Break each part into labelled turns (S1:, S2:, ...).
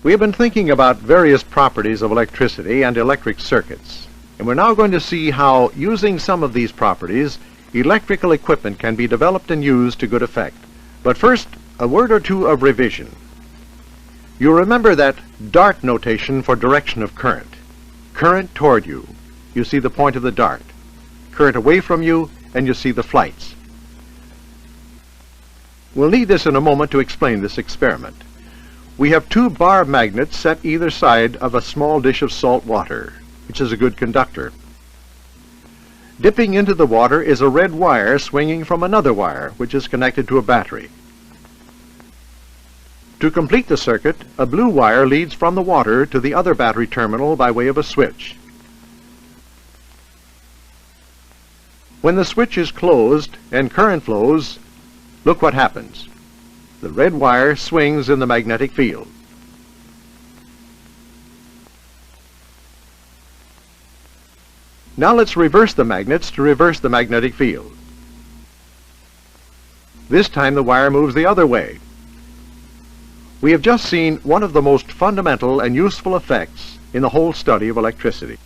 S1: We have been thinking about various properties of electricity and electric circuits, and we're now going to see how, using some of these properties, electrical equipment can be developed and used to good effect. But first, a word or two of revision. You'll remember that dart notation for direction of current. Current toward you, you see the point of the dart. Current away from you, and you see the flights. We'll need this in a moment to explain this experiment. We have two bar magnets set either side of a small dish of salt water, which is a good conductor. Dipping into the water is a red wire swinging from another wire, which is connected to a battery. To complete the circuit, a blue wire leads from the water to the other battery terminal by way of a switch. When the switch is closed and current flows, look what happens. The red wire swings in the magnetic field. Now let's reverse the magnets to reverse the magnetic field. This time the wire moves the other way. We have just seen one of the most fundamental and useful effects in the whole study of electricity.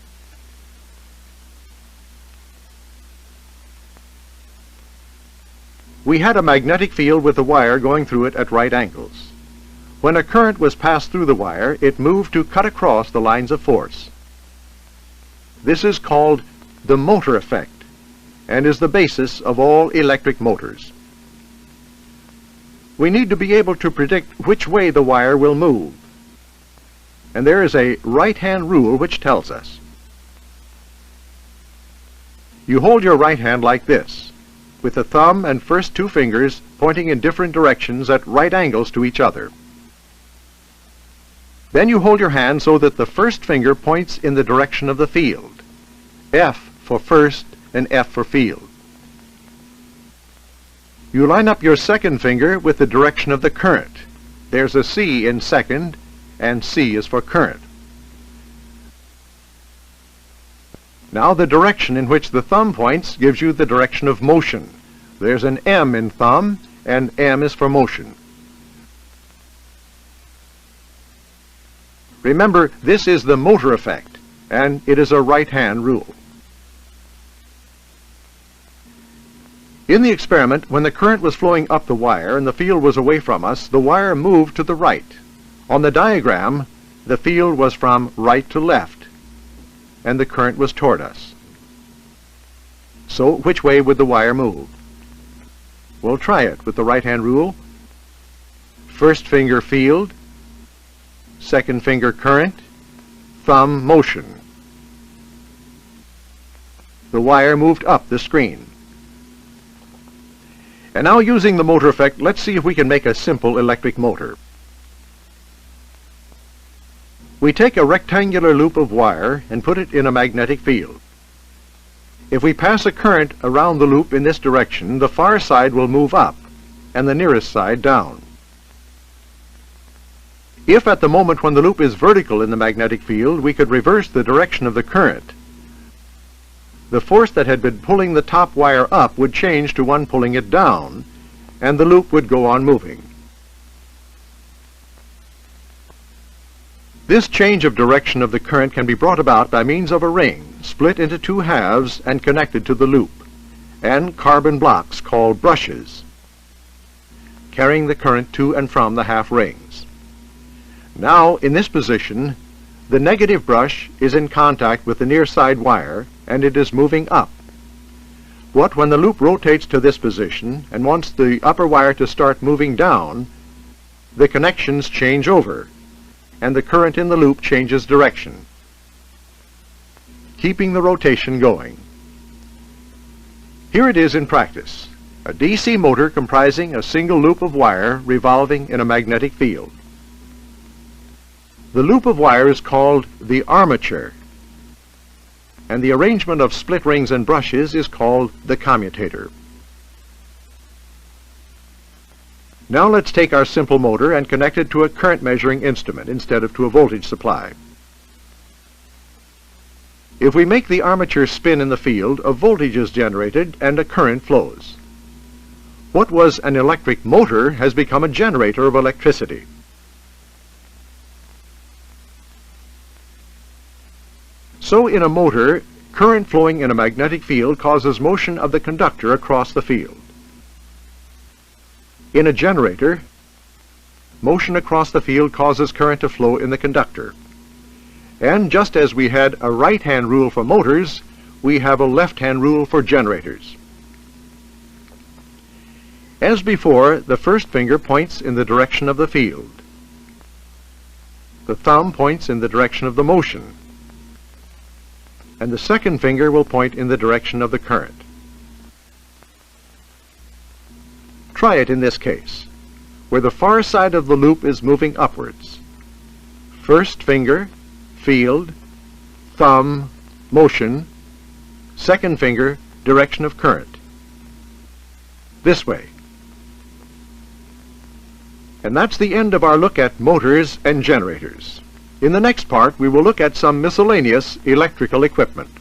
S1: We had a magnetic field with a wire going through it at right angles. When a current was passed through the wire, it moved to cut across the lines of force. This is called the motor effect and is the basis of all electric motors. We need to be able to predict which way the wire will move. And there is a right-hand rule which tells us. You hold your right hand like this, with the thumb and first two fingers pointing in different directions at right angles to each other. Then you hold your hand so that the first finger points in the direction of the field. F for first and F for field. You line up your second finger with the direction of the current. There's a C in second, and C is for current. Now the direction in which the thumb points gives you the direction of motion. There's an M in thumb, and M is for motion. Remember, this is the motor effect, and it is a right-hand rule. In the experiment, when the current was flowing up the wire and the field was away from us, the wire moved to the right. On the diagram, the field was from right to left, and the current was toward us. So, which way would the wire move? We'll try it with the right-hand rule. First finger field, second finger current, thumb motion. The wire moved up the screen. And now, using the motor effect, let's see if we can make a simple electric motor. We take a rectangular loop of wire and put it in a magnetic field. If we pass a current around the loop in this direction, the far side will move up and the nearest side down. If at the moment when the loop is vertical in the magnetic field, we could reverse the direction of the current, the force that had been pulling the top wire up would change to one pulling it down, and the loop would go on moving. This change of direction of the current can be brought about by means of a ring, split into two halves and connected to the loop, and carbon blocks called brushes, carrying the current to and from the half rings. Now, in this position, the negative brush is in contact with the near side wire, and it is moving up. What when the loop rotates to this position and wants the upper wire to start moving down, the connections change over, and the current in the loop changes direction, keeping the rotation going. Here it is in practice, a DC motor comprising a single loop of wire revolving in a magnetic field. The loop of wire is called the armature, and the arrangement of split rings and brushes is called the commutator. Now let's take our simple motor and connect it to a current measuring instrument instead of to a voltage supply. If we make the armature spin in the field, a voltage is generated and a current flows. What was an electric motor has become a generator of electricity. So in a motor, current flowing in a magnetic field causes motion of the conductor across the field. In a generator, motion across the field causes current to flow in the conductor. And just as we had a right-hand rule for motors, we have a left-hand rule for generators. As before, the first finger points in the direction of the field. The thumb points in the direction of the motion. And the second finger will point in the direction of the current. Try it in this case, where the far side of the loop is moving upwards. First finger, field, thumb, motion, second finger, direction of current. This way. And that's the end of our look at motors and generators. In the next part, we will look at some miscellaneous electrical equipment.